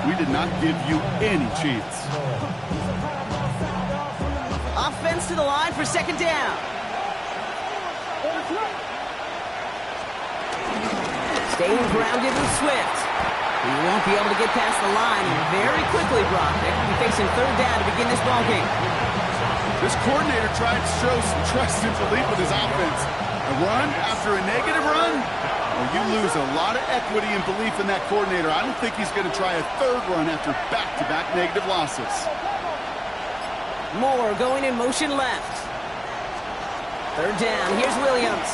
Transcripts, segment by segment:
We did not give you any chance. Offense to the line for second down. Staying grounded with Swift. He won't be able to get past the line very quickly, Brock. They're going to be facing third down to begin this ballgame. This coordinator tried to show some trust and belief with his offense. A run after a negative run? Well, you lose a lot of equity and belief in that coordinator. I don't think he's going to try a third run after back-to-back negative losses. Moore going in motion left. Third down. Here's Williams.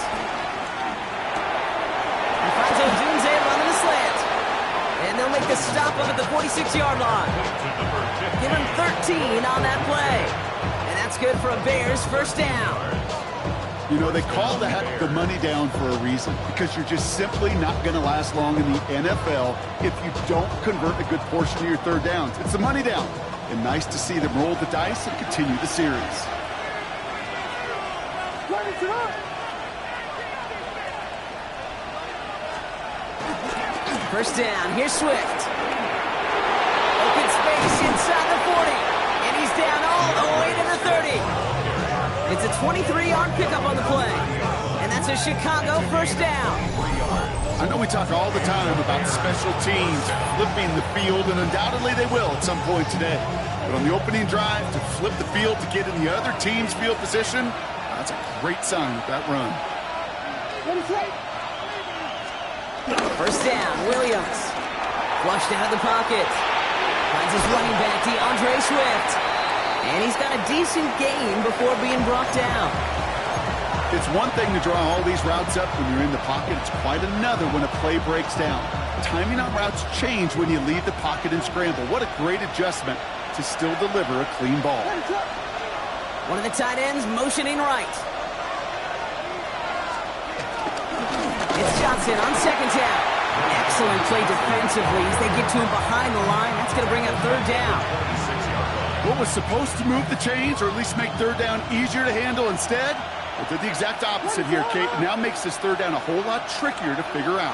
He finds Odunze running a slant. And they'll make the stop up at the 46-yard line. Give him 13 on that play. And that's good for a Bears first down. You know, they call that the money down for a reason, because you're just simply not going to last long in the NFL if you don't convert a good portion of your third downs. It's the money down. And nice to see them roll the dice and continue the series. First down, here's Swift. Open space inside the 40. And he's down all the way to the 30. It's a 23-yard pickup on the play. And that's a Chicago first down. I know we talk all the time about special teams flipping the field, and undoubtedly they will at some point today. But on the opening drive, to flip the field to get in the other team's field position, that's a great sign with that run. First down, Williams. Flushed out of the pocket. Finds his running back, DeAndre Swift. And he's got a decent gain before being brought down. It's one thing to draw all these routes up when you're in the pocket. It's quite another when a play breaks down. Timing on routes change when you leave the pocket and scramble. What a great adjustment to still deliver a clean ball. One of the tight ends motioning right. It's Johnson on second down. Excellent play defensively as they get to him behind the line. That's going to bring up third down. What was supposed to move the chains, or at least make third down easier to handle instead? Well, did the exact opposite here, Kate. It now makes this third down a whole lot trickier to figure out.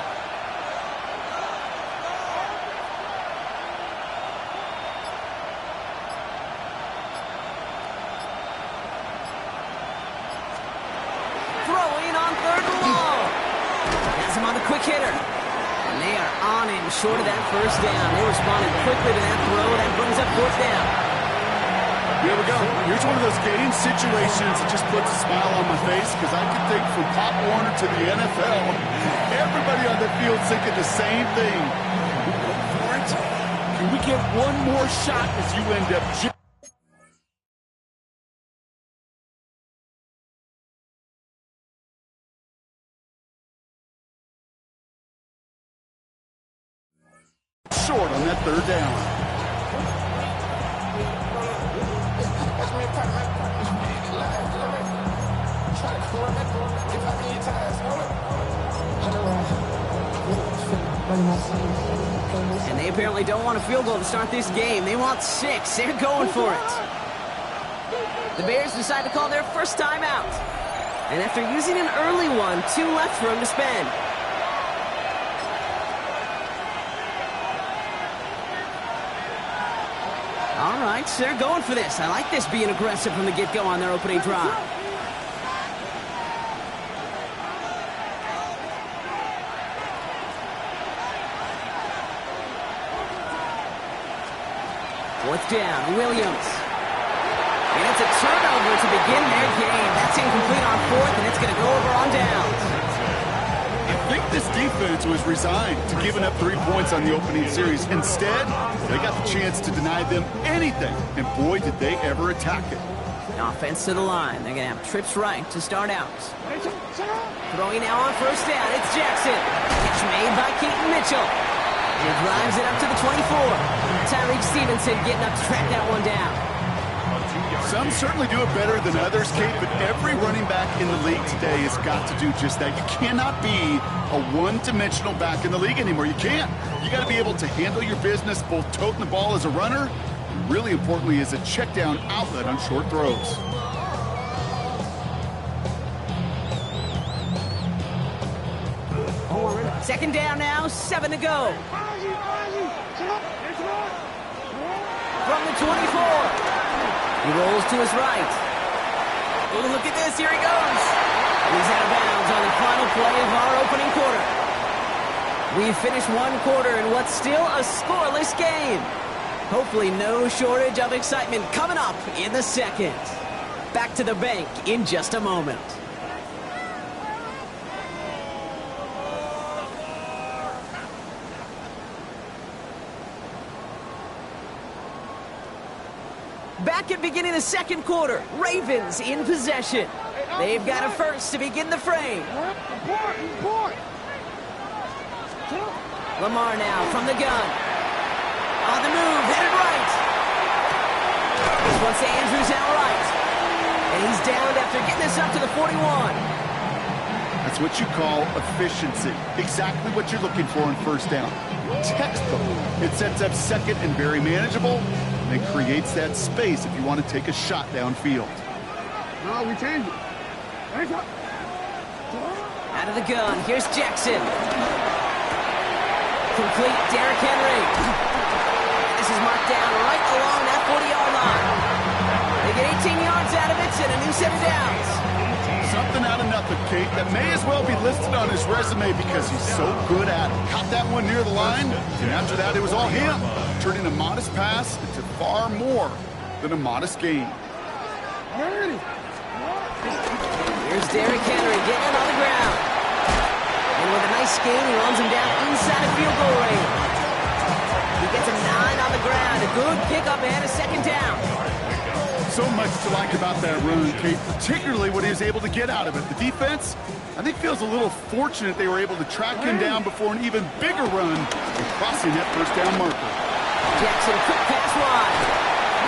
Throwing on third and long. Has him on the quick hitter. And they are on him short of that first down. They responded quickly to that throw. That brings up fourth down. Here we go. Here's one of those game situations that just puts a smile on my face, because I can think from Pop Warner to the NFL, everybody on the field thinking the same thing. Can we go for it? Can we get one more shot as you end up... short on that third down. And they apparently don't want a field goal to start this game. They want 6. They're going for it. The Bears decide to call their first timeout. And after using an early one, 2 left for him to spend. All right, so they're going for this. I like this being aggressive from the get-go on their opening drive. Fourth down, Williams. And it's a turnover to begin their game. That's incomplete on fourth, and it's going to go over on downs. I think this defense was resigned to giving up 3 points on the opening series. Instead, they got the chance to deny them anything, and boy, did they ever attack it. Offense to the line. They're going to have trips right to start out. Throwing now on first down. It's Jackson. Catch made by Keaton Mitchell. And he drives it up to the 24. Tyreek Stevenson getting up to track that one down. Some certainly do it better than others, Kate, but every running back in the league today has got to do just that. You cannot be a one-dimensional back in the league anymore. You can't. You got to be able to handle your business, both toting the ball as a runner, and really importantly as a check-down outlet on short throws. Second down now, 7 to go. from the 24. He rolls to his right. Oh, look at this. Here he goes. He's out of bounds on the final play of our opening quarter. We've finished one quarter in what's still a scoreless game. Hopefully no shortage of excitement coming up in the second. Back to the bank in just a moment. Back at beginning the second quarter, Ravens in possession. They've got a first to begin the frame. Lamar now from the gun. On the move, headed right. This one's to Andrews out right. And he's downed after getting this up to the 41. That's what you call efficiency. Exactly what you're looking for in first down. Textbook. It sets up second and very manageable, and it creates that space if you want to take a shot downfield. No, we change it. Out of the gun, here's Jackson. Complete, Derrick Henry. This is marked down right along that 40-yard line. They get 18 yards out of it and a new set of downs. Something out of nothing, Kate, that may as well be listed on his resume because he's so good at it. Caught that one near the line, and after that it was all him, turning a modest pass into far more than a modest gain. Here's Derrick Henry getting it on the ground. And with a nice gain, he runs him down inside of field goal range. He gets a 9 on the ground. A good pickup and a second down. So much to like about that run, Kate, particularly what he was able to get out of it. The defense, I think, feels a little fortunate they were able to track him down before an even bigger run and crossing that first down marker. Jackson, quick pass wide.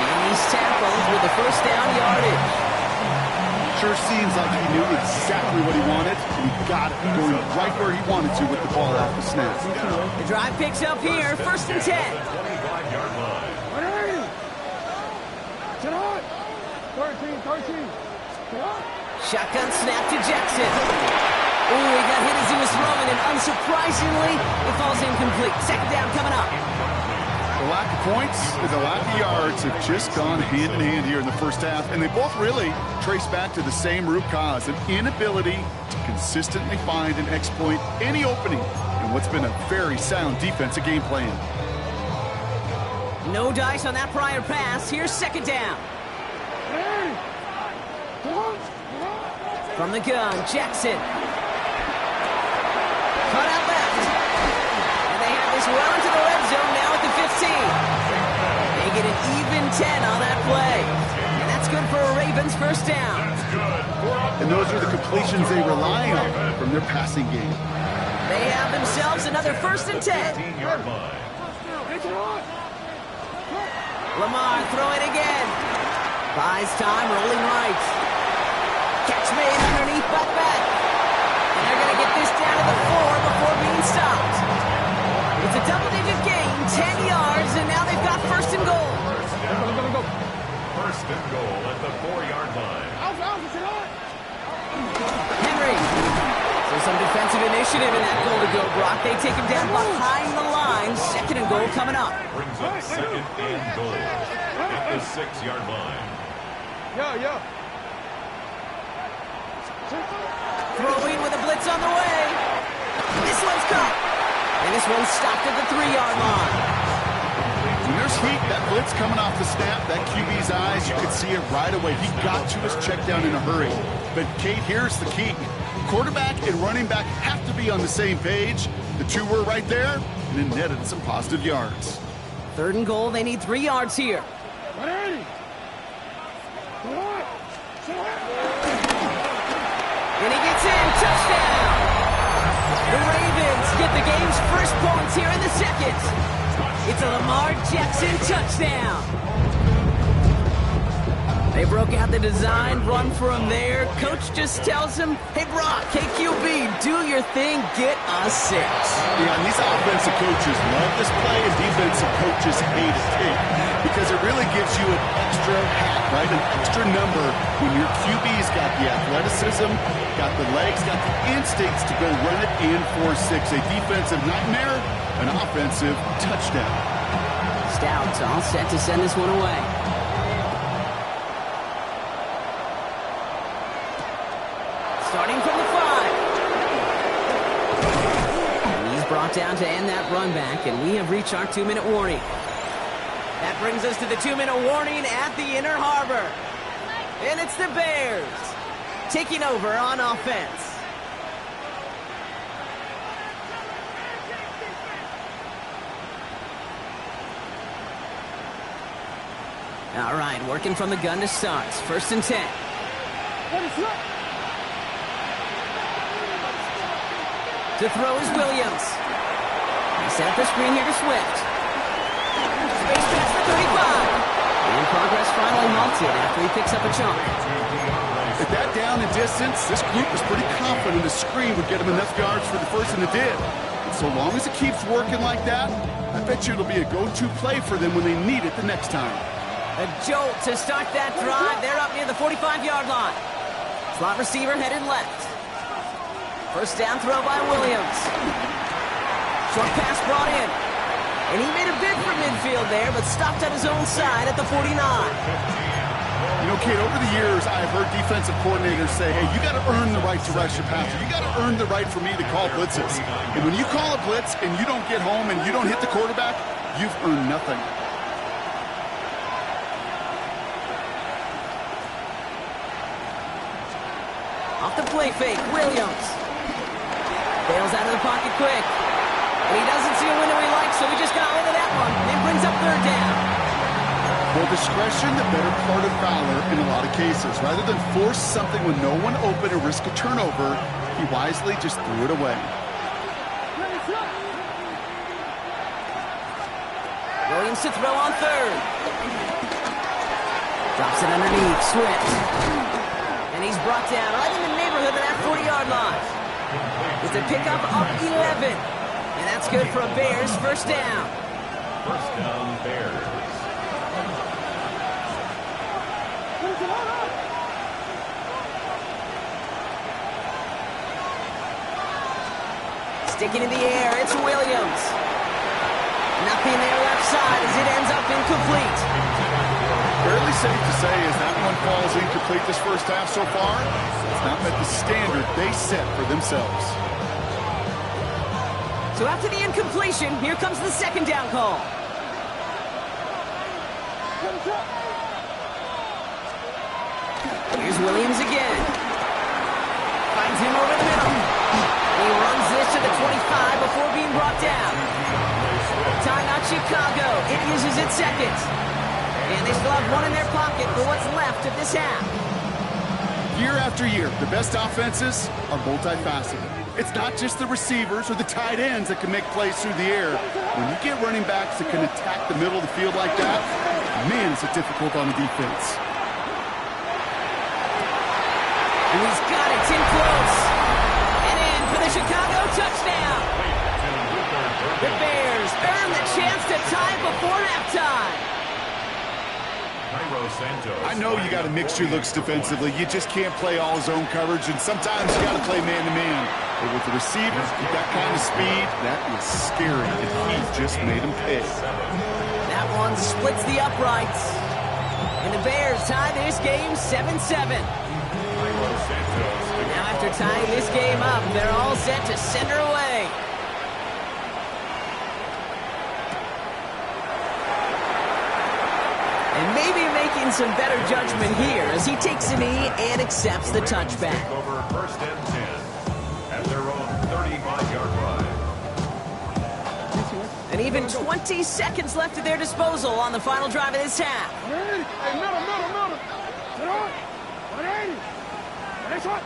And he's tackled with the first down yardage. Sure seems like he knew exactly what he wanted, and he got it, going right where he wanted to with the ball off the snap. The drive picks up here, first and 10. Shotgun snap to Jackson. Ooh, he got hit as he was throwing, and unsurprisingly, it falls incomplete. Second down coming up. The lack of points and the lack of yards have just gone hand in hand here in the first half, and they both really trace back to the same root cause, an inability to consistently find and exploit any opening in what's been a very sound defensive game plan. No dice on that prior pass. Here's second down. From the gun, Jackson. Cut out left. And they have this well into the red zone now at the 15. They get an even 10 on that play. And that's good for a Ravens first down. And those are the completions they rely on from their passing game. They have themselves another first and 10. Lamar throwing again. Buys time, rolling right. Catch made underneath by back. And they're going to get this down to the 4 before being stopped. It's a double-digit gain, 10 yards, and now they've got first and goal. First and goal at the 4-yard line. Henry. So some defensive initiative in that goal to go, Brock. They take him down behind the line. Second and goal coming up. Brings up second and goal at the 6-yard line. Throwing with a blitz on the way. This one's caught. And this one's stopped at the 3-yard line. When there's heat, that blitz coming off the snap, that QB's eyes, you could see it right away. He got to his check down in a hurry. But, Kate, here's the key. Quarterback and running back have to be on the same page. The two were right there, and it netted some positive yards. Third and goal, they need 3 yards here. And he gets in, touchdown! The Ravens get the game's first points here in the second. It's a Lamar Jackson touchdown. They broke out the design, run from there. Coach just tells him, hey, Brock, KQB, do your thing, get a 6. Yeah, and these offensive coaches love this play, and defensive coaches hate it, too, because it really gives you an extra hat, right, an extra number when your QB's got the athleticism, got the legs, got the instincts to go run it in for 6. A defensive nightmare, an offensive touchdown. First out, all set to send this one away. Starting from the 5. And he's brought down to end that run back, and we have reached our 2-minute warning. That brings us to the 2-minute warning at the Inner Harbor. And it's the Bears taking over on offense. All right, working from the gun to start. 1st and 10. To throw is Williams. He set up the screen here to Swift. Space pass for 35. And progress finally halted after he picks up a chunk. With that down and distance, this group was pretty confident the screen would get him enough yards for the first, and it did. And so long as it keeps working like that, I bet you it'll be a go-to play for them when they need it the next time. A jolt to start that drive. They're up near the 45-yard line. Slot receiver headed left. First down throw by Williams. Short pass brought in. And he made a bid for midfield there, but stopped on his own side at the 49. You know, Kate, over the years, I've heard defensive coordinators say, hey, you got to earn the right to rush your passer. You got to earn the right for me to call blitzes. And when you call a blitz and you don't get home and you don't hit the quarterback, you've earned nothing. Off the play fake, Williams. Bails out of the pocket quick. And he doesn't see a window he likes, so he just got rid of that one. And brings up 3rd down. Well, discretion, the better part of valor in a lot of cases. Rather than force something with no one open or risk a turnover, he wisely just threw it away. Williams to throw on 3rd. Drops it underneath, Swift. And he's brought down right in the neighborhood of that 40-yard line. It's a pickup of 11. And that's good for a Bears 1st down. 1st down, Bears. Sticking in the air, it's Williams. Nothing there left side as it ends up incomplete. Fairly safe to say as that one falls incomplete this first half so far, it's not met the standard they set for themselves. So after the incompletion, here comes the 2nd down call. Here's Williams again. Finds him over the middle. He runs this to the 25 before being brought down. Timeout Chicago. It uses its 2nd. And they still have one in their pocket for what's left of this half. Year after year, the best offenses are multifaceted. It's not just the receivers or the tight ends that can make plays through the air. When you get running backs that can attack the middle of the field like that, man, is it difficult on the defense. And he's got it in close. And in for the Chicago touchdown. The Bears earn the chance to tie before halftime. I know you got to mix your looks defensively. You just can't play all zone coverage, and sometimes you got to play man-to-man. But with the receivers, with that kind of speed, that is scary, and he just made him pay. That one splits the uprights. And the Bears tie this game 7-7. And now after tying this game up, they're all set to send her away. And maybe making some better judgment here as he takes a knee and accepts the touchback. Over 1st and 10 at their own 35-yard line. And even 20 seconds left at their disposal on the final drive of this half. Hey, middle. Get on. 180. Nice one.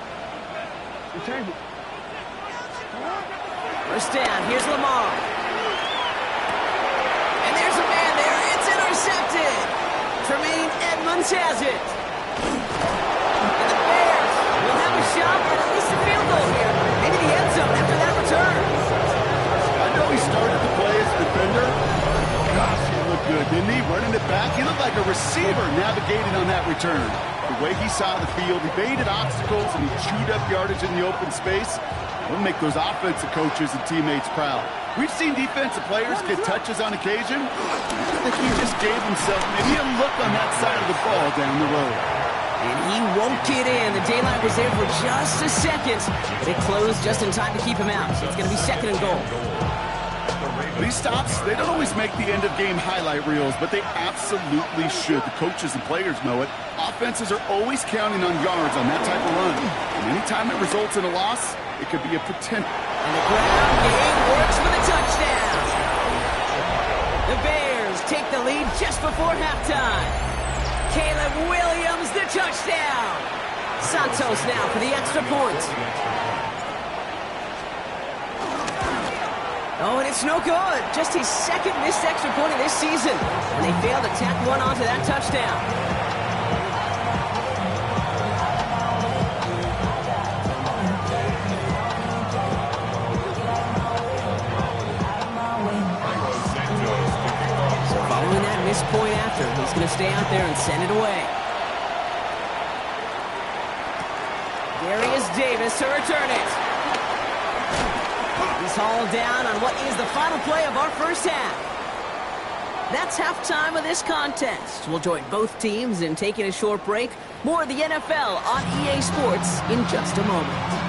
You change it. First down, here's Lamar. And there's a man there. It's intercepted. Tremaine Edmonds has it. And the Bears will have a shot at least a field goal here. Maybe the end zone after that return. I know he started the play as a defender. Gosh, he looked good, didn't he? Running it back. He looked like a receiver navigating on that return. The way he saw the field, he baited obstacles and he chewed up yardage in the open space. We'll make those offensive coaches and teammates proud. We've seen defensive players get touches on occasion. I think he just gave himself maybe a look on that side of the ball down the road. And he won't get in. The daylight was there for just a second, but it closed just in time to keep him out. So it's going to be 2nd and goal. These stops, they don't always make the end-of-game highlight reels, but they absolutely should. The coaches and players know it. Offenses are always counting on yards on that type of run. And anytime it results in a loss, it could be a potential. And the ground game works for the touchdown. The Bears take the lead just before halftime. Caleb Williams, the touchdown. Santos now for the extra point. Oh, and it's no good. Just his 2nd missed extra point of this season. And they failed to tack one onto that touchdown. So following that missed point after, he's going to stay out there and send it away. Darius Davis to return it. He's hauled down on what is the final play of our first half. That's halftime of this contest. We'll join both teams in taking a short break. More of the NFL on EA Sports in just a moment.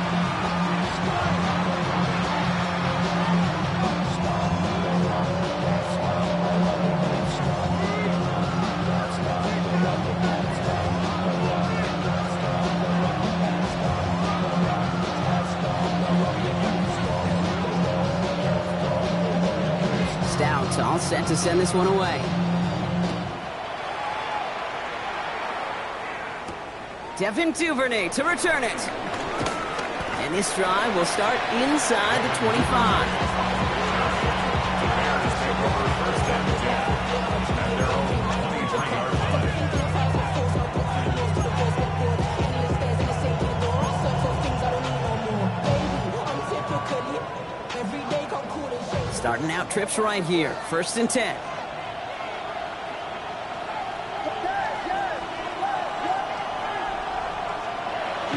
All set to send this one away. Devin Duvernay to return it. And this drive will start inside the 25. Starting out trips right here. 1st and 10.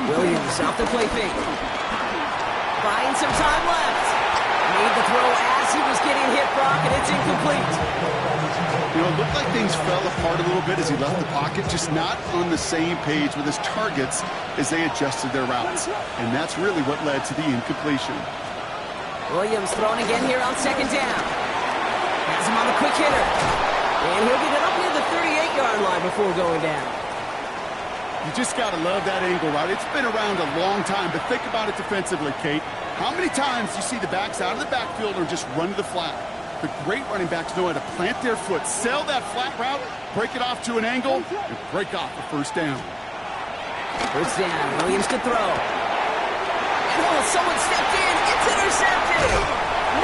Williams off the play fake. Buying some time left. Made the throw as he was getting hit, Brock, and it's incomplete. You know, it looked like things fell apart a little bit as he left the pocket, just not on the same page with his targets as they adjusted their routes. And that's really what led to the incompletion. Williams throwing again here on 2nd down. Has him on the quick hitter. And he'll get it up near the 38-yard line before going down. You just got to love that angle route. It's been around a long time, but think about it defensively, Kate. How many times do you see the backs out of the backfield or just run to the flat? The great running backs know how to plant their foot, sell that flat route, break it off to an angle, and break off the 1st down. 1st down, Williams to throw. Oh, someone stepped in. It's intercepted.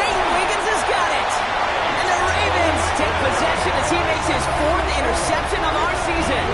Nate Wiggins has got it. And the Ravens take possession as he makes his 4th interception of our season.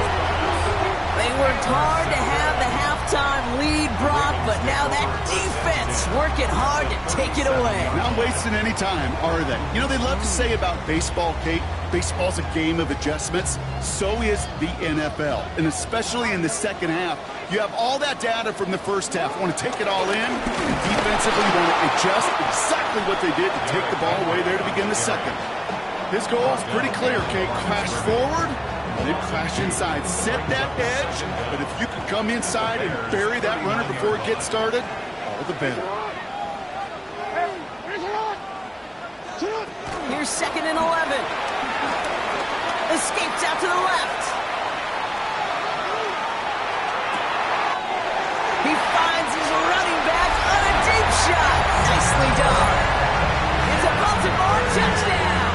They worked hard to have the halftime lead, Brock, but now that defense working hard to take it away. Not wasting any time, are they? You know, they love to say about baseball, Kate, baseball's a game of adjustments. So is the NFL, and especially in the 2nd half. You have all that data from the 1st half. You want to take it all in, and defensively you want to adjust exactly what they did to take the ball away there to begin the 2nd. His goal is pretty clear, Kate. Crash forward, and then crash inside. Set that edge, but if you can come inside and bury that runner before it gets started, all the better. Here's 2nd and 11. Escapes out to the left. He finds his running back on a deep shot. Nicely done. It's a Baltimore touchdown.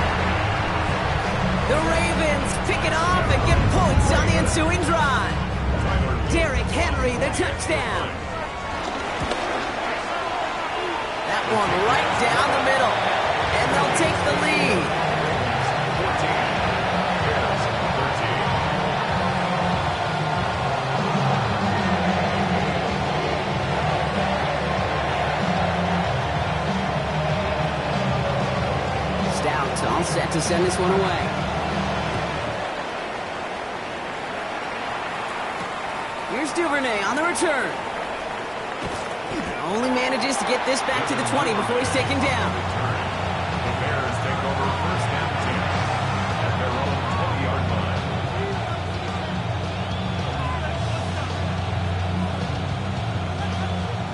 The Ravens pick it off and get points on the ensuing drive. Derrick Henry, the touchdown. That one right down the middle. And they'll take the lead. All set to send this one away. Here's Duvernay on the return. Only manages to get this back to the 20 before he's taken down. The Bears take over first and 10 at their own 20-yard line.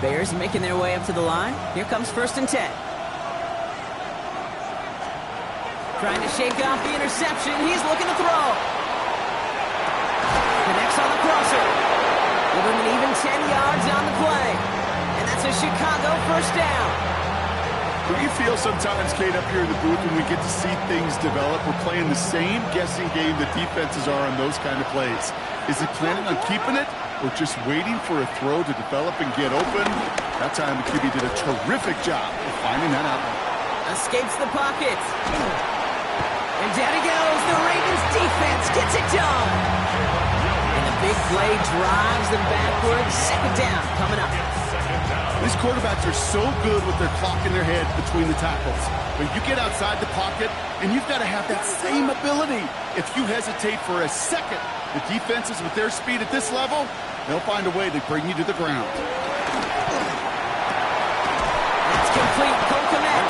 Bears making their way up to the line. Here comes first and 10. Trying to shake off the interception. He's looking to throw. Connects on the crosser. Give him an even 10 yards on the play. And that's a Chicago first down. What do you feel sometimes, Kate, up here in the booth when we get to see things develop? We're playing the same guessing game the defenses are on those kind of plays. Is he planning on keeping it or just waiting for a throw to develop and get open? That time the QB did a terrific job of finding that out. Escapes the pocket. And down he goes. The Ravens defense gets it done. And the big play drives them backwards. Second down coming up. These quarterbacks are so good with their clock in their head between the tackles. But you get outside the pocket, and you've got to have that same ability. If you hesitate for a second, the defenses with their speed at this level, they'll find a way to bring you to the ground. That's complete. Cole Kmet.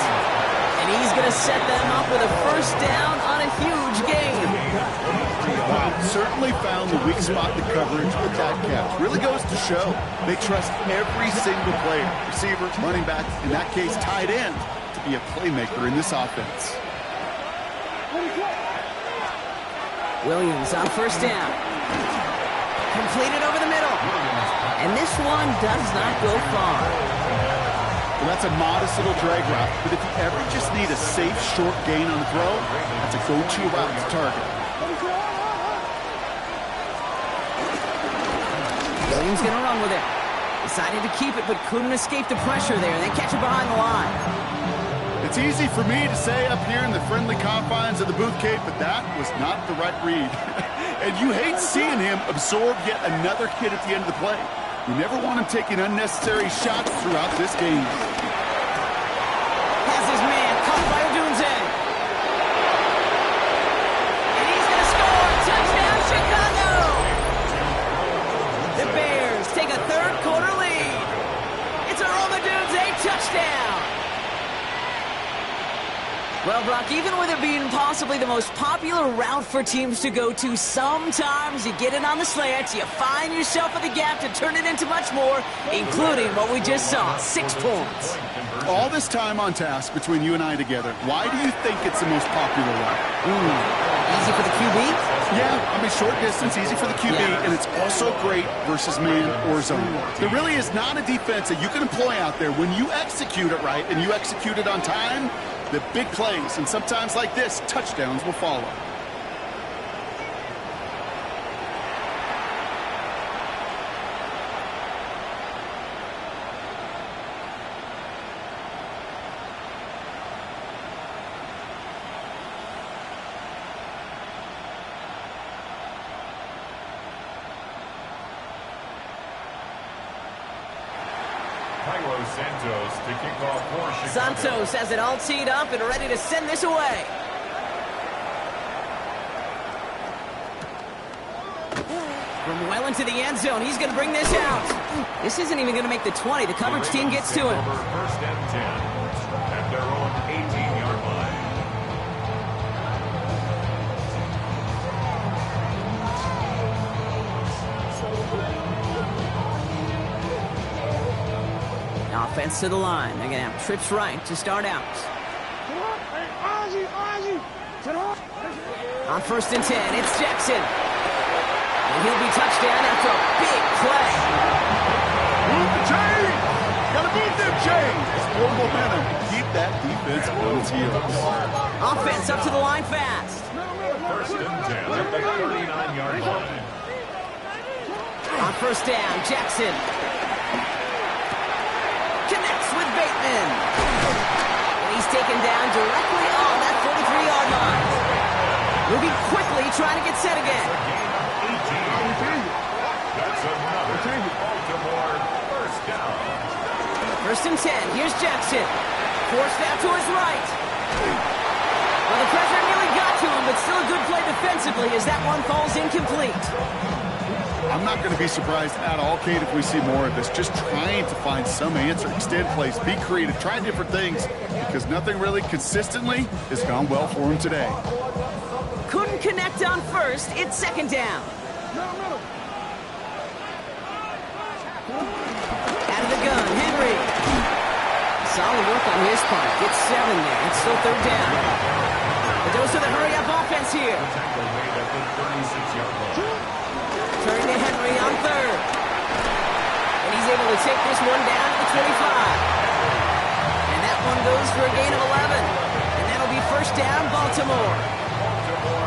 And he's going to set them up with a first down on a huge gain. Wow, certainly found the weak spot in the coverage with that catch. Really goes to show they trust every single player, receiver, running back, in that case tight end, to be a playmaker in this offense. Williams on first down. Completed over the middle. And this one does not go far. Well, that's a modest little drag route, but if you ever just need a safe, short gain on the throw, that's a go-to route to target. Williams going to run with it. Decided to keep it, but couldn't escape the pressure there. They catch it behind the line. It's easy for me to say up here in the friendly confines of the booth, Kate, but that was not the right read. And you hate seeing him absorb yet another hit at the end of the play. You never want him taking unnecessary shots throughout this game. Has his man caught by Odunze. And he's going to score. Touchdown, Chicago! The Bears take a third-quarter lead. It's a Odunze touchdown. Well, Brock, even with it being possibly the most popular route for teams to go to, sometimes you get it on the slants, you find yourself at the gap to turn it into much more, including what we just saw, 6 points. All this time on task between you and I together, why do you think it's the most popular route? Easy for the QB? Yeah, I mean, short distance, easy for the QB, and it's also great versus man or zone. There really is not a defense that you can employ out there when you execute it right and you execute it on time. The big plays, and sometimes like this, touchdowns will follow. Santos to kick off for Chicago. Santos has it all teed up and ready to send this away. From well into the end zone, he's going to bring this out. This isn't even going to make the 20. The coverage team gets to him. First and 10 at their own 18-yard line. Offense to the line. They're going to have trips right to start out. On first and 10, it's Jackson. And he'll be touchdown after a big play. Move the chains! Gotta move them chains! More momentum. Keep that defense on its heels. Offense up to the line fast. First and 10 at the 39-yard line. On first down, Jackson connects with Bateman. And he's taken down directly on that 43-yard line. Moving quickly, trying to get set again. That's another Baltimore first down. First and 10, here's Jackson. Forced out to his right. Well, the pressure nearly got to to him, but still a good play defensively as that one falls incomplete. I'm not going to be surprised at all, Kate, if we see more of this. Just trying to find some answer, extend plays, be creative, try different things, because nothing really consistently has gone well for him today. Couldn't connect on first. It's second down. Out of the gun, Henry. Solid work on his part. Gets 7 there. It's still third down. The dose of the hurry-up offense here. Turning to Henry on third. And he's able to take this one down to the 25. And that one goes for a gain of 11. And that'll be first down, Baltimore.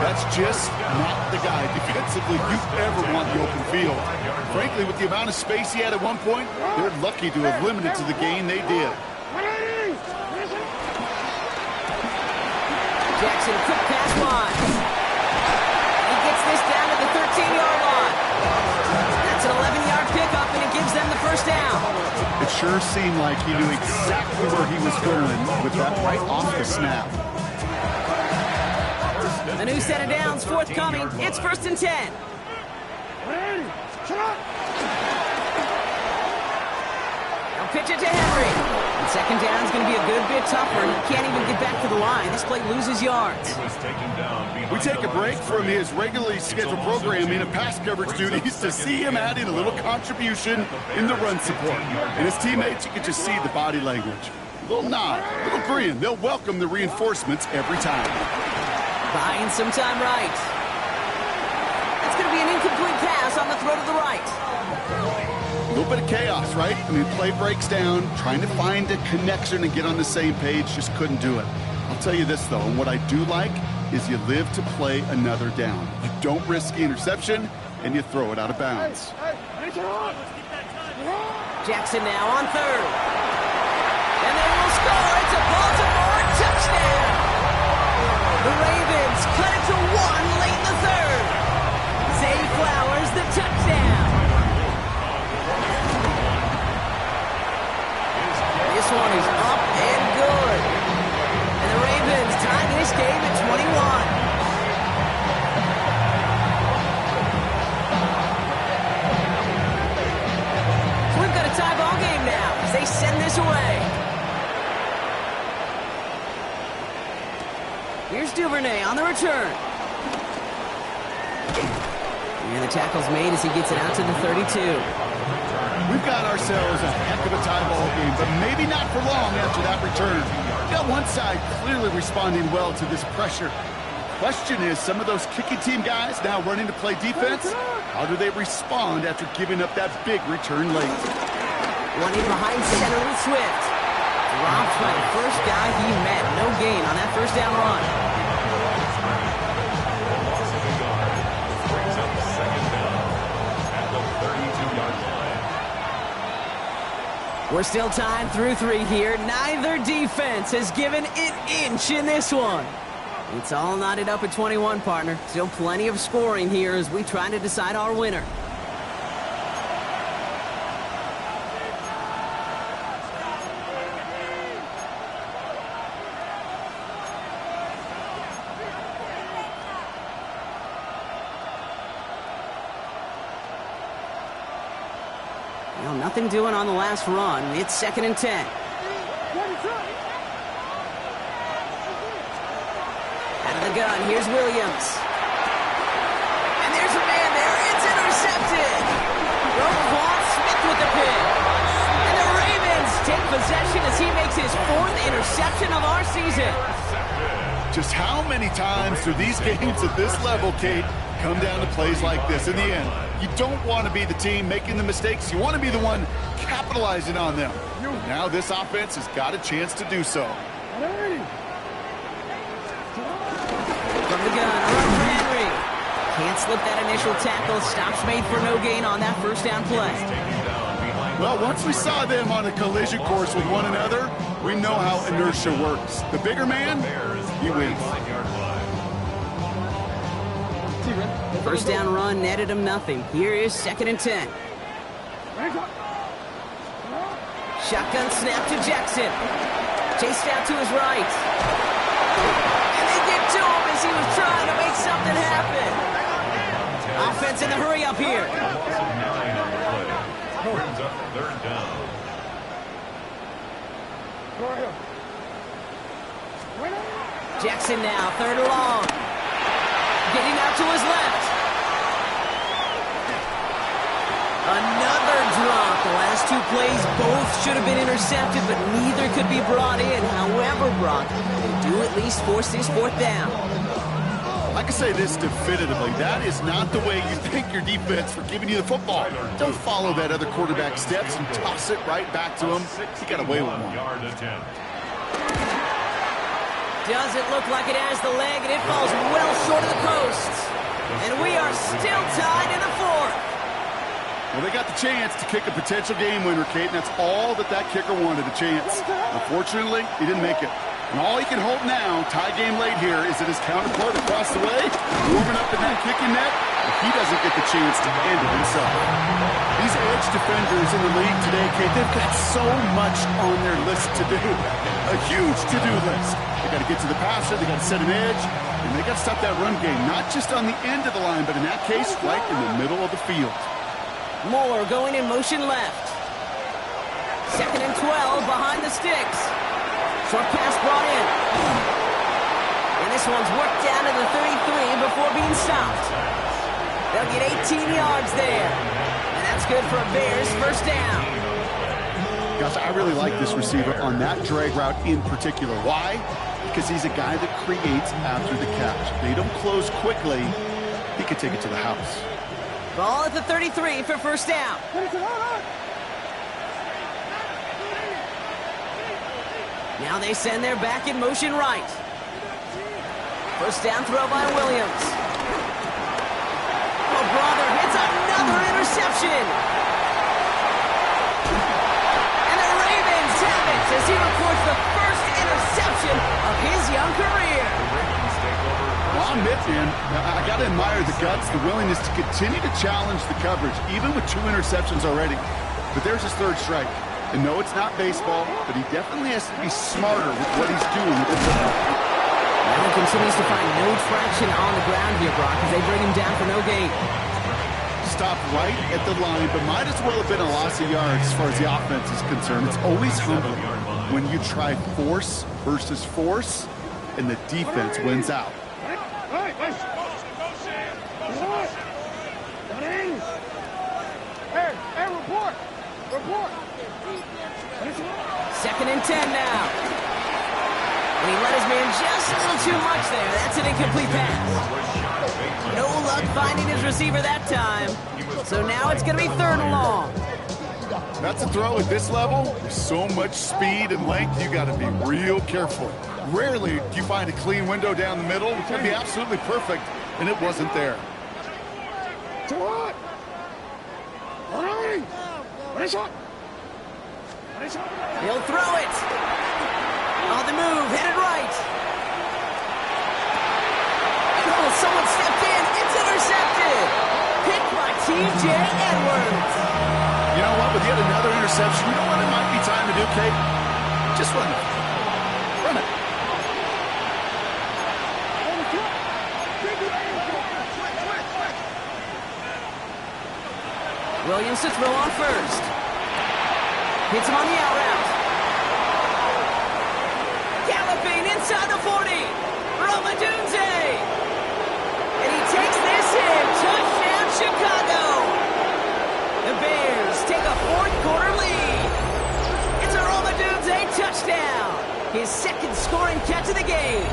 That's just not the guy defensively you ever want the open field. Frankly, with the amount of space he had at one point, they're lucky to have limited to the gain they did. Jackson, quick pass wide. He gets this down to the 13-yard line. That's an 11-yard pickup, and it gives them the first down. It sure seemed like he knew exactly where he was going with that right off the snap. A new set of downs forthcoming. It's first and 10. They'll pitch it to Henry. And second down is going to be a good bit tougher. He can't even get back to the line. This play loses yards. We take a break from his regularly scheduled programming of pass coverage duties to see him add in a little contribution in the run support. And his teammates, you can just see the body language. A little nod, a little grin. They'll welcome the reinforcements every time. Buying some time right. That's going to be an incomplete pass on the throw to the right. A little bit of chaos, right? I mean, play breaks down, trying to find a connection and get on the same page, just couldn't do it. I'll tell you this, though, and what I do like is you live to play another down. You don't risk the interception, and you throw it out of bounds. Jackson now on third. And they will score. It's a Baltimore touchdown. The Ravens cut it to 1 late in the third. Zay Flowers, the touchdown. This one is up and good. And the Ravens tie this game at 21. So we've got a tie ball game now as they send this away. Here's Duvernay on the return. And the tackle's made as he gets it out to the 32. We've got ourselves a heck of a tie ball game, but maybe not for long after that return. We've got one side clearly responding well to this pressure. Question is, some of those kicking team guys now running to play defense, how do they respond after giving up that big return late? One in behind center with Swift. Dropped by the first guy he met. No gain on that first down run. We're still tied through 3 here. Neither defense has given an inch in this one. It's all knotted up at 21, partner. Still plenty of scoring here as we try to decide our winner. Well, nothing doing on the last run. It's second and 10. Out of the gun, here's Williams. And there's a man there. It's intercepted. Roquan Smith with the pick. And the Ravens take possession as he makes his 4th interception of our season. Just how many times do these games at this level, Kate, come down to plays like this? In the end, you don't want to be the team making the mistakes. You want to be the one capitalizing on them. Now this offense has got a chance to do so. From the gun, run for Henry. Can't slip that initial tackle. Stops made for no gain on that first down play. Well, once we saw them on a collision course with one another, we know how inertia works. The bigger man, he wins. First down run netted him nothing. Here is second and 10. Shotgun snap to Jackson. Chased out to his right. And they get to him as he was trying to make something happen. Offense in the hurry up here. Brings up third down. Jackson now, third and long. Getting out to his left. Another drop. The last two plays both should have been intercepted, but neither could be brought in. However, Brock, they do at least force this fourth down. I can say this definitively. That is not the way you thank your defense for giving you the football. Don't follow that other quarterback steps and toss it right back to him. He got away with one. Yard attempt. Doesn't look like it has the leg, and it falls well short of the posts. And we are still tied in the fourth. Well, they got the chance to kick a potential game winner, Kate, and that's all that kicker wanted, a chance. Unfortunately, he didn't make it. And all he can hope now, tie game late here, is that his counterpart across the way, warming up in that kicking net, but he doesn't get the chance to end it himself. These edge defenders in the league today, Kate, they've got so much on their list to do. A huge to-do list. They got to get to the passer, they got to set an edge, and they got to stop that run game, not just on the end of the line, but in that case, right in the middle of the field. Moore going in motion left. 2nd and 12 behind the sticks. Short pass brought in. And this one's worked down to the 33 before being stopped. They'll get 18 yards there. And that's good for a Bears first down. Gosh, I really like this receiver on that drag route in particular. Why? Because he's a guy that creates after the catch. If they don't close quickly, he could take it to the house. Ball at the 33 for first down. Now they send their back in motion right. First down throw by Williams. Oh, brother, hits another interception. And the Ravens have it as he records the first interception of his young career. Well, I'll admit, man, I got to admire the guts, the willingness to continue to challenge the coverage, even with 2 interceptions already. But there's his third strike. And no, it's not baseball, but he definitely has to be smarter with what he's doing with the football. Allen continues to find no traction on the ground here, Brock, as they bring him down for no gain. Stopped right at the line, but might as well have been a loss of yards as far as the offense is concerned. It's always humbling when you try force versus force, and the defense wins out. Hey, report! Report! 2nd and 10 now. And he let his man just a little too much there. That's an incomplete pass. No luck finding his receiver that time. So now it's going to be 3rd and long. That's a throw at this level. With so much speed and length, you got to be real careful. Rarely do you find a clean window down the middle. It could be absolutely perfect, and it wasn't there. He'll throw it. On the move, headed right. Oh, someone stepped in. It's intercepted. Picked by T.J. Edwards. You know what? With yet another interception, you know what it might be time to do, Kate? Just run it. Run it. Williams to throw on first. Hits him on the out route. Galloping inside the 40. Romadunze. And he takes this in. Touchdown, Chicago. The Bears take a 4th quarter lead. It's a Romadunze touchdown. His 2nd scoring catch of the game.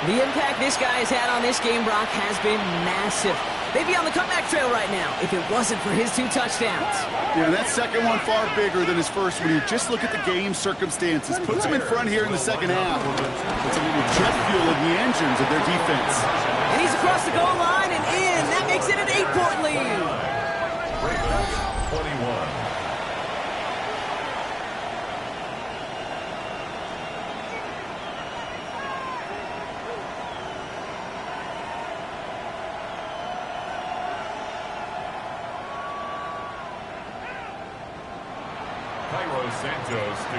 The impact this guy has had on this game, Brock, has been massive. They'd be on the comeback trail right now if it wasn't for his 2 touchdowns. Yeah, that second one far bigger than his first one. You just look at the game circumstances. Puts them in front here in the second half. Puts a little jet fuel in the engines of their defense. And he's across the goal line and in. That makes it an 8-point lead. 21.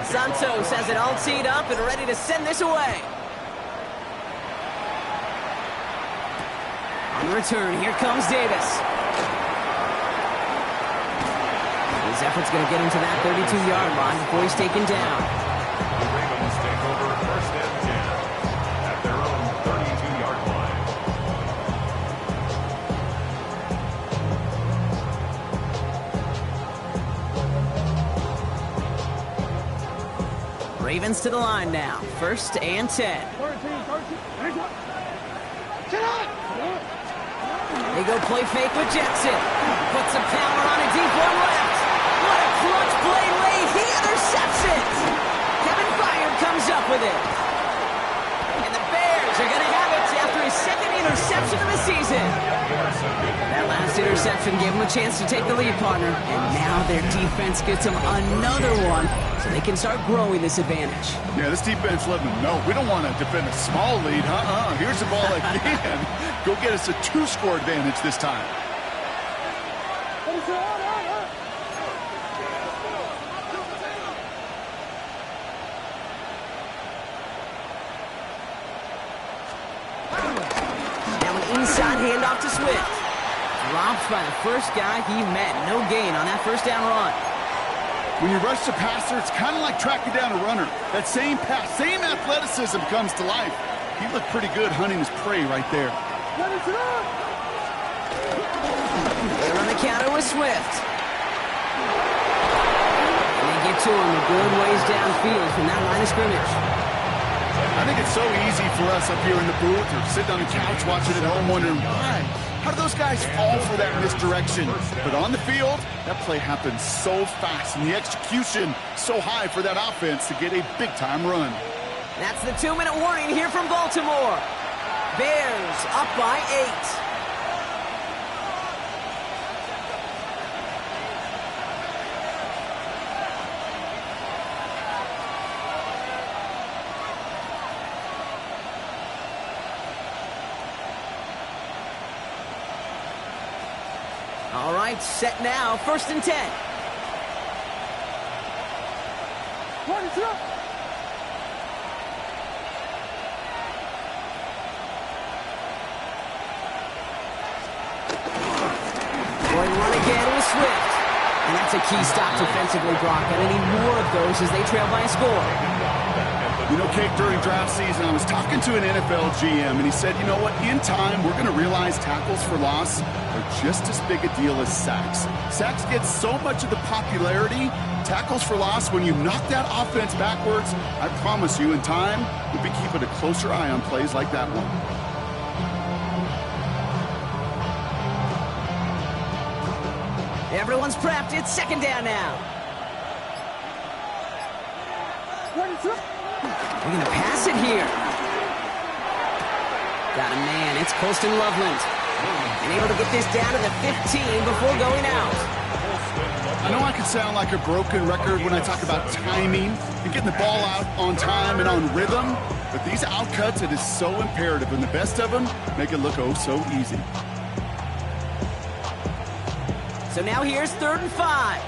Santos has it all teed up and ready to send this away. On the return, here comes Davis. His effort's going to get him to that 32-yard line before he's taken down. The Ravens take over first and 10 at their own 32-yard line. Ravens to the line now. First and 10. They go play fake with Jackson. Puts some power on a deep one left. What a clutch play late. He intercepts it. Kevin Byard comes up with it. And the Bears are going to have it after his second interception of the season. That last interception gave him a chance to take the lead, partner. And now their defense gets them another one, so they can start growing this advantage. Yeah, this defense letting them know we don't want to defend a small lead. Here's the ball again. Go get us a 2-score advantage this time. Now an inside handoff to Swift. Dropped by the first guy he met. No gain on that first down run. When you rush the passer, it's kind of like tracking down a runner. That same pass, same athleticism comes to life. He looked pretty good hunting his prey right there. They run the counter with Swift. And they get to him a good ways downfield from that line of scrimmage. I think it's so easy for us up here in the booth or sitting on the couch watching at home wondering why. How do those guys fall for that misdirection? But on the field, that play happens so fast and the execution so high for that offense to get a big-time run. That's the 2-minute warning here from Baltimore. Bears up by 8. All right, set now, first and 10. Going to run again with Swift. And that's a key stop defensively, Brock. Gonna need more of those as they trail by a score. You know, Kate, during draft season, I was talking to an NFL GM, and he said, you know what, in time, we're going to realize tackles for loss are just as big a deal as sacks. Sacks get so much of the popularity. Tackles for loss, when you knock that offense backwards, I promise you, in time, we'll be keeping a closer eye on plays like that one. Everyone's prepped. It's second down now. We're going to pass it here. Got a man. It's Colston Loveland. And able to get this down to the 15 before going out. I know I can sound like a broken record when I talk about timing and getting the ball out on time and on rhythm, but these outcuts, it is so imperative, and the best of them make it look oh so easy. So now here's 3rd and 5.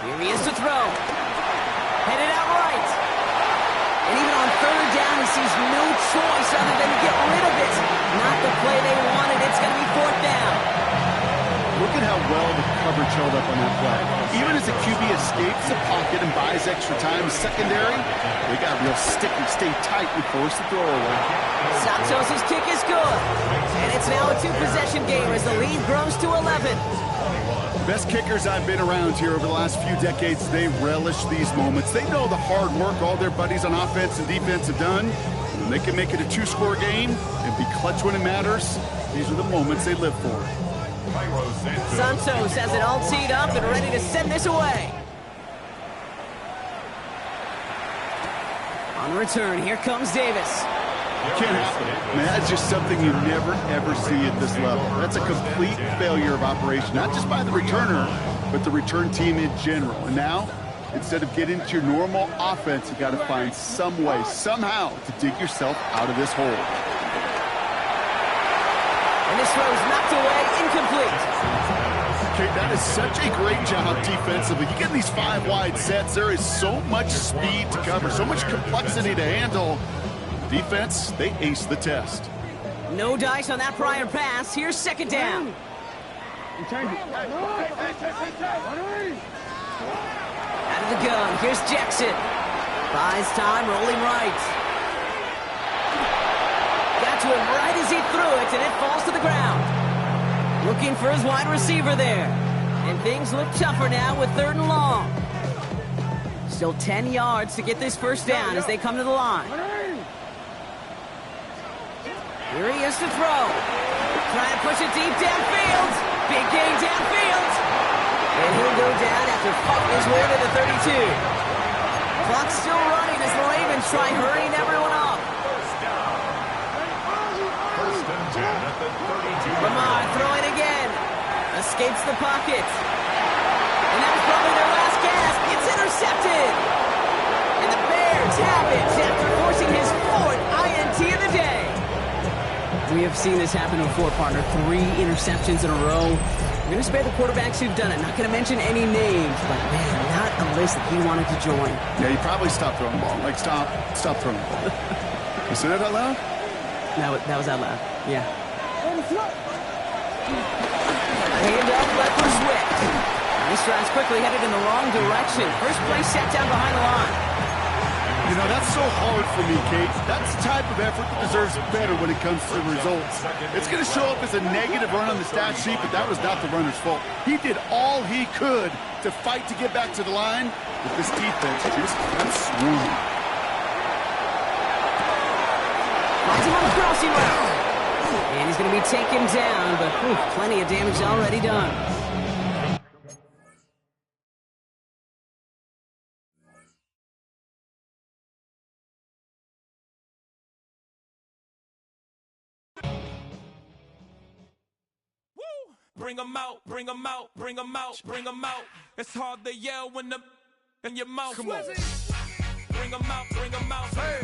Here he is to throw. Headed out right. And even on 3rd down, he sees no choice other than to get rid of it. Not the play they wanted. It's going to be 4th down. Look at how well the coverage held up on that play. Even as the QB escapes the pocket and buys extra time, secondary, they got real sticky, stay tight, and force the throw away. Santos' kick is good. And it's now a 2-possession game as the lead grows to 11. Best kickers I've been around here over the last few decades, they relish these moments. They know the hard work all their buddies on offense and defense have done. When they can make it a 2-score game and be clutch when it matters, these are the moments they live for. Santos has it all teed up and ready to send this away. On return, here comes Davis. Can't happen. Man, that's just something you never, ever see at this level. That's a complete failure of operation, not just by the returner, but the return team in general. And now, instead of getting to your normal offense, you got to find some way, somehow, to dig yourself out of this hole. And this throw is knocked away, incomplete. Kate, that is such a great job defensively. You get in these 5 wide sets, there is so much speed to cover, so much complexity to handle. Defense, they ace the test. No dice on that prior pass. Here's second down. Change it. Out of the gun. Here's Jackson. Buys time, rolling right. Got to him right as he threw it, and it falls to the ground. Looking for his wide receiver there. And things look tougher now with 3rd and long. Still 10 yards to get this first down as they come to the line. Here he is to throw. Trying to push it deep downfield. Big gain downfield. And he'll go down after fighting his way to the 32. Clock's still running as the Ravens try hurrying everyone up. First and 10 at the 32. Lamar throwing again. Escapes the pocket. And that was probably their last gasp. It's intercepted. And the Bears have it after forcing his 4th INT of the day. We have seen this happen before, partner. 3 interceptions in a row. We're going to spare the quarterbacks who've done it. Not going to mention any names, but man, not a list that he wanted to join. Yeah, he probably stopped throwing the ball. Like, stop throwing the ball. You said that out loud? That was out loud. Yeah. Hand off left for Swift. He strides quickly, headed in the wrong direction. First play set down behind the line. You know, that's so hard for me, Kate. That's the type of effort that deserves better when it comes to the results. It's going to show up as a negative run on the stat sheet, but that was not the runner's fault. He did all he could to fight to get back to the line, but this defense just kept swarming. Finds him on the crossing route. And he's going to be taken down, but plenty of damage already done. Bring 'em out, bring 'em out, bring 'em out, bring 'em out. It's hard to yell when the in your mouth. Come on. Bring 'em out, bring 'em out. Hey.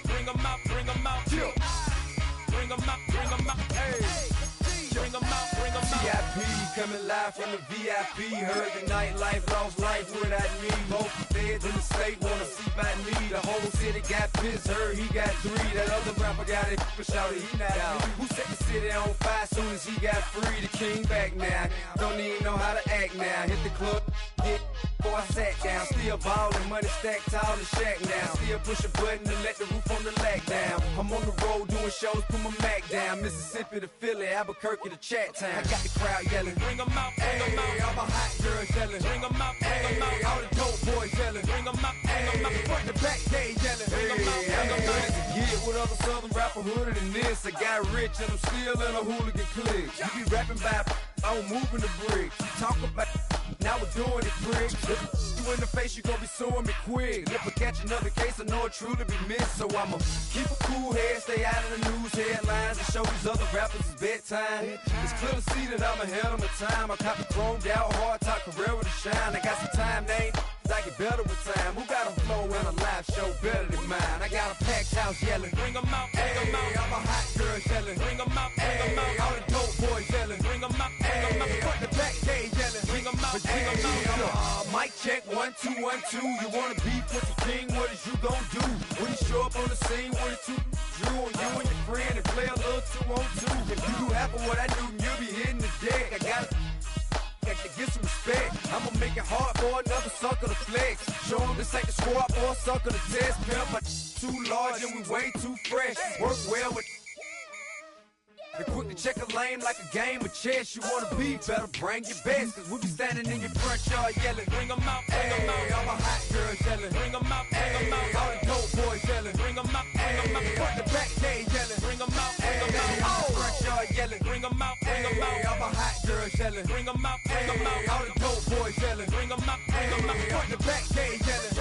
Bring 'em out, bring 'em out. Bring 'em out, bring 'em out. Hey. Bring 'em out, bring 'em out. VIP coming live from the VIP. Heard the nightlife, lost life without me. Both feds in the state wanna see by me. The whole city got pissed, heard he got 3. That other rapper got it, but shouted he not out. Who set the city on fire soon as he got free? The king back now, don't even know how to act now. Hit the club, get before I sat down. Still ballin', money stacked tall in the shack now. Still push a button to let the roof on the lack down. I'm on the road doing shows, put my Mac down. Mississippi to Philly, Albuquerque to Chat Town. I got the crowd yelling, Bring 'em out, bring 'em out. hey, all my hot girls yelling, Bring 'em out, bring 'em hey, out. all the dope boys yelling, Bring 'em out, bring 'em out. hey, front to back they yelling, Bring 'em out, bring 'em out. hey, to get with other southern rapper hooded than this. I got rich and I'm still in a hooligan clique. You be rapping by, I'm moving the bricks. You talk about, now we're doing it, prick. You in the face, you gon' be suing me quick. If I catch another case, I know it truly be missed. So I'ma keep a cool head, stay out of the news headlines, and show these other rappers it's bedtime. It's clear to see that I'm ahead of my time. I copy chromed out, hard top career with a shine. I got some time, name. I get better with time. Who got a flow and a live show better than mine? I got a packed house yelling, Bring 'em out, bring 'em hey, out. all my hot girls yelling, Bring 'em out, bring 'em hey, all out. the dope boys yelling, Bring 'em out, bring 'em out. hey, front to back they yelling, Bring 'em out, bring 'em hey, out. mic check 1 2 1 2. You wanna beef with the king? What is you gon' do when you show up on the scene with a 2 Drew on you and your friend and play a little 2 on 2? If you do half of what I do, you'll be hitting the deck. I gotta get some respect. I'ma make it hard for another sucker to flex. Show 'em this ain't the squad for a sucker to test. Pimp, but too large and we way too fresh. Work well with. And quick to check a lane like a game of chess. You wanna be better, bring your best. Cause we be standing in your front yard yelling. Bring 'em out, bring 'em Hey, out. all my hot girls yelling. Bring 'em out, bring 'em Hey, out. all the dope boys yelling. Bring 'em out, bring 'em Hey, out. front to back they yelling. Bring 'em out, bring 'em Hey, out. all the front yard yelling. Bring 'em out, bring 'em Hey, out. all my hot girls yelling. Bring 'em out, bring 'em Hey, out. all the dope boys yelling. Bring 'em out, bring 'em Hey, out. front to back they yelling.